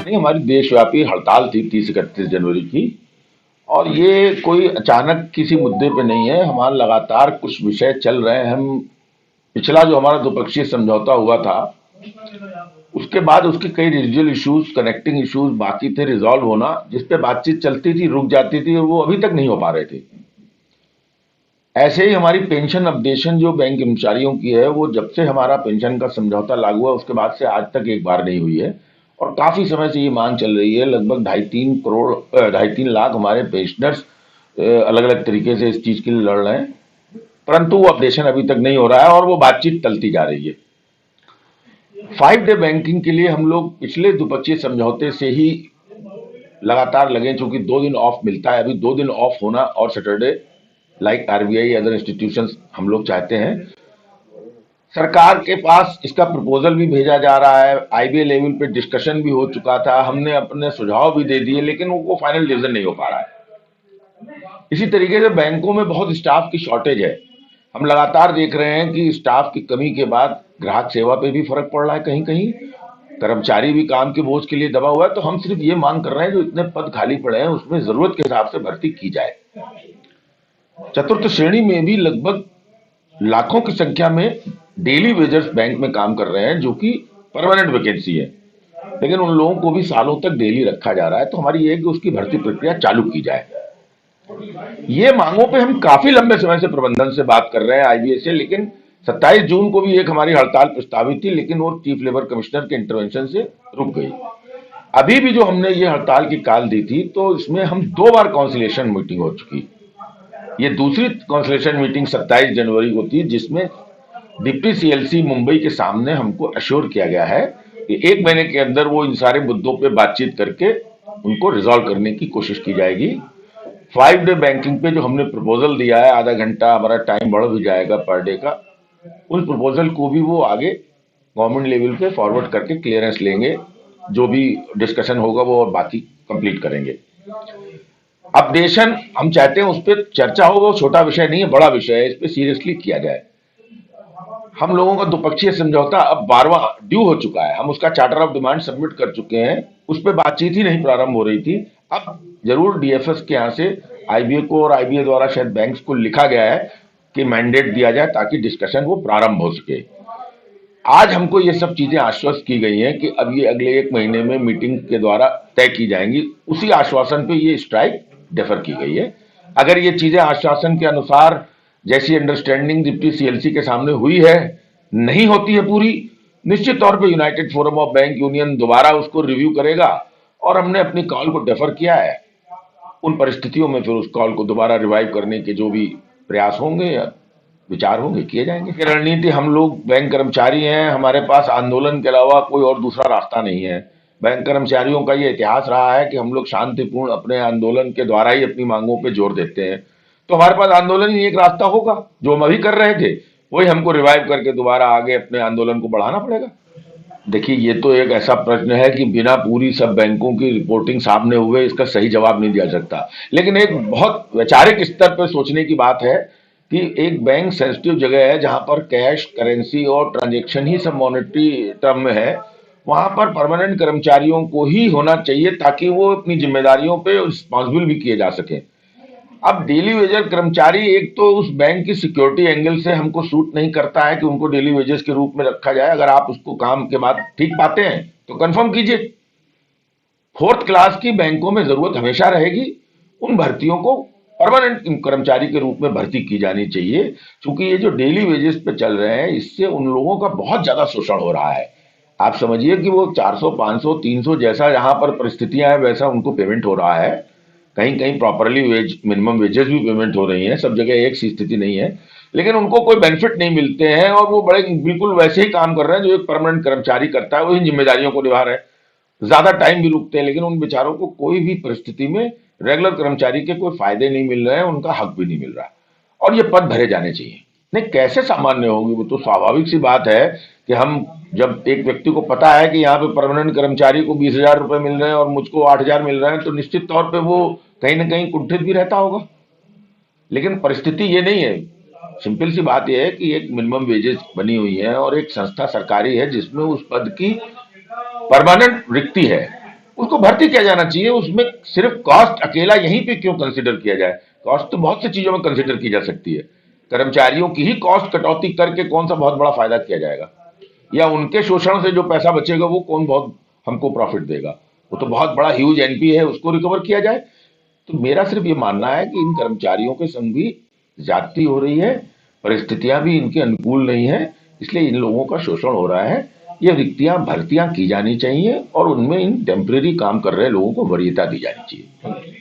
नहीं, हमारी देशव्यापी हड़ताल थी 30-31 जनवरी की। और ये कोई अचानक किसी मुद्दे पे नहीं है, हमारा लगातार कुछ विषय चल रहे हैं। हम पिछला जो हमारा द्विपक्षीय समझौता हुआ था, उसके बाद उसके कई रीजनल इश्यूज, कनेक्टिंग इश्यूज बाकी थे रिजॉल्व होना, जिसपे बातचीत चलती थी, रुक जाती थी, और वो अभी तक नहीं हो पा रहे थे। ऐसे ही हमारी पेंशन अपडेशन जो बैंक कर्मचारियों की है, वो जब से हमारा पेंशन का समझौता लागू हुआ उसके बाद से आज तक एक बार नहीं हुई है। और काफी समय से ये मांग चल रही है। लगभग 2.5-3 करोड़ 2.5-3 लाख हमारे पेंशनर्स अलग अलग तरीके से इस चीज के लिए लड़ रहे हैं, परंतु वो अपडेशन अभी तक नहीं हो रहा है और वो बातचीत टलती जा रही है। 5 डे बैंकिंग के लिए हम लोग पिछले द्विपक्षीय समझौते से ही लगातार लगे, चूंकि 2 दिन ऑफ मिलता है। अभी 2 दिन ऑफ होना और Saturday, like RBI other institutions, हम लोग चाहते हैं। सरकार के पास इसका प्रपोजल भी भेजा जा रहा है, आईबीए लेवल पे डिस्कशन भी हो चुका था, हमने अपने सुझाव भी दे दिए, लेकिन वो फाइनल डिसीजन नहीं हो पा रहा है। इसी तरीके से बैंकों में बहुत स्टाफ की शॉर्टेज है। हम लगातार देख रहे हैं कि स्टाफ की कमी के बाद ग्राहक सेवा पे भी फर्क पड़ रहा है, कहीं कहीं कर्मचारी भी काम के बोझ के लिए दबा हुआ है। तो हम सिर्फ ये मांग कर रहे हैं, जो इतने पद खाली पड़े हैं उसमें जरूरत के हिसाब से भर्ती की जाए। चतुर्थ श्रेणी में भी लगभग लाखों की संख्या में डेली वेजर्स बैंक में काम कर रहे हैं, जो कि परमानेंट वैकेंसी है, लेकिन उन लोगों को भी सालों तक डेली रखा जा रहा है। तो हमारी ये है कि उसकी भर्ती प्रक्रिया चालू की जाए। ये मांगों पे हम काफी लंबे समय से प्रबंधन से बात कर रहे हैं, आईबीए से, लेकिन 27 जून को भी एक हमारी हड़ताल प्रस्तावित थी, लेकिन वो चीफ लेबर कमिश्नर के इंटरवेंशन से रुक गई। अभी भी जो हमने ये हड़ताल की कॉल दी थी, तो इसमें हम 2 बार काउंसिलेशन मीटिंग हो चुकी। ये दूसरी काउंसिलेशन मीटिंग 27 जनवरी को थी, जिसमें डिप्टी सीएलसी मुंबई के सामने हमको अश्योर किया गया है कि 1 महीने के अंदर वो इन सारे मुद्दों पे बातचीत करके उनको रिजॉल्व करने की कोशिश की जाएगी। 5 डे बैंकिंग पे जो हमने प्रपोजल दिया है, आधा घंटा हमारा टाइम बढ़ भी जाएगा पर डे का, उन प्रपोजल को भी वो आगे गवर्नमेंट लेवल पे फॉरवर्ड करके क्लियरेंस लेंगे। जो भी डिस्कशन होगा वो और बाकी कंप्लीट करेंगे। अपडेशन हम चाहते हैं उस पर चर्चा हो, वो छोटा विषय नहीं है, बड़ा विषय है, इस पर सीरियसली किया जाए। हम लोगों का द्विपक्षीय समझौता अब 12वां ड्यू हो चुका है, हम उसका चार्टर ऑफ डिमांड सबमिट कर चुके हैं, उस पर बातचीत ही नहीं प्रारंभ हो रही थी। अब जरूर डीएफएस के यहाँ से आईबीए को, और आईबीए द्वारा शायद बैंक्स को लिखा गया है कि मैंडेट दिया जाए ताकि डिस्कशन वो प्रारंभ हो सके। आज हमको ये सब चीजें आश्वस्त की गई हैं कि अब ये अगले 1 महीने में मीटिंग के द्वारा तय की जाएंगी। उसी आश्वासन पे ये स्ट्राइक डेफर की गई है। अगर ये चीजें आश्वासन के अनुसार जैसी अंडरस्टैंडिंग डिप्टी सीएलसी के सामने हुई है नहीं होती है पूरी, निश्चित तौर पे United forum of bank union दोबारा उसको रिव्यू करेगा, और हमने अपनी कॉल को डेफर किया है। उन परिस्थितियों में फिर उस कॉल को दोबारा रिवाइव करने के जो भी प्रयास होंगे या विचार होंगे किए जाएंगे। कि रणनीति, हम लोग बैंक कर्मचारी हैं, हमारे पास आंदोलन के अलावा कोई और दूसरा रास्ता नहीं है। बैंक कर्मचारियों का ये इतिहास रहा है कि हम लोग शांतिपूर्ण अपने आंदोलन के द्वारा ही अपनी मांगों पे जोर देते हैं। तो हमारे पास आंदोलन ही एक रास्ता होगा, जो हम अभी कर रहे थे वही हमको रिवाइव करके दोबारा आगे अपने आंदोलन को बढ़ाना पड़ेगा। देखिए, ये तो एक ऐसा प्रश्न है कि बिना पूरी सब बैंकों की रिपोर्टिंग सामने हुए इसका सही जवाब नहीं दिया सकता। लेकिन एक बहुत वैचारिक स्तर पर सोचने की बात है कि एक बैंक सेंसिटिव जगह है, जहां पर कैश, करेंसी और ट्रांजैक्शन ही सब मॉनेटरी टर्म में है। वहां पर परमानेंट कर्मचारियों को ही होना चाहिए ताकि वो अपनी जिम्मेदारियों पे रिस्पॉन्सिबल भी किए जा सके। अब डेली वेजर कर्मचारी, एक तो उस बैंक की सिक्योरिटी एंगल से हमको सूट नहीं करता है कि उनको डेली वेजेस के रूप में रखा जाए। अगर आप उसको काम के बाद ठीक पाते हैं तो कंफर्म कीजिए। फोर्थ क्लास की बैंकों में जरूरत हमेशा रहेगी, उन भर्तियों को परमानेंट कर्मचारी के रूप में भर्ती की जानी चाहिए। क्योंकि ये जो डेली वेजेस पे चल रहे हैं, इससे उन लोगों का बहुत ज्यादा शोषण हो रहा है। आप समझिए कि वो 400, 500, 300 जैसा जहां पर परिस्थितियां हैं वैसा उनको पेमेंट हो रहा है। कहीं कहीं प्रॉपरली मिनिमम वेजेस भी पेमेंट हो रही हैं, सब जगह एक सी स्थिति नहीं है, लेकिन उनको कोई बेनिफिट नहीं मिलते हैं, और वो बड़े बिल्कुल वैसे ही काम कर रहे हैं जो एक परमानेंट कर्मचारी करता है, वही जिम्मेदारियों को निभा रहे हैं। ज्यादा टाइम भी रुकते हैं, लेकिन उन बेचारों को कोई भी परिस्थिति में रेगुलर कर्मचारी के कोई फायदे नहीं मिल रहे हैं, उनका हक भी नहीं मिल रहा, और ये पद भरे जाने चाहिए। नहीं, कैसे सामान्य होगी? वो तो स्वाभाविक सी बात है कि हम, जब एक व्यक्ति को पता है कि यहाँ पे परमानेंट कर्मचारी को 20,000 रुपए मिल रहे हैं और मुझको 8,000 मिल रहे हैं, तो निश्चित तौर पे वो कहीं ना कहीं कुंठित भी रहता होगा। लेकिन परिस्थिति ये नहीं है। सिंपल सी बात यह है कि एक मिनिमम वेजेस बनी हुई है और एक संस्था सरकारी है जिसमें उस पद की परमानेंट रिक्ति है, उसको भर्ती किया जाना चाहिए। उसमें सिर्फ कॉस्ट अकेला यहीं पे क्यों कंसिडर किया जाए? कॉस्ट तो बहुत सी चीजों में कंसिडर की जा सकती है। कर्मचारियों की ही कॉस्ट कटौती करके कौन सा बहुत बड़ा फायदा किया जाएगा, या उनके शोषण से जो पैसा बचेगा वो कौन बहुत हमको प्रॉफिट देगा? वो तो बहुत बड़ा ह्यूज एनपी है, उसको रिकवर किया जाए। तो मेरा सिर्फ ये मानना है कि इन कर्मचारियों के संग भी ज्यादती हो रही है, परिस्थितियां भी इनके अनुकूल नहीं है, इसलिए इन लोगों का शोषण हो रहा है। ये रिक्तियां भर्तियां की जानी चाहिए और उनमें इन टेम्परेरी काम कर रहे लोगों को वरीयता दी जानी चाहिए।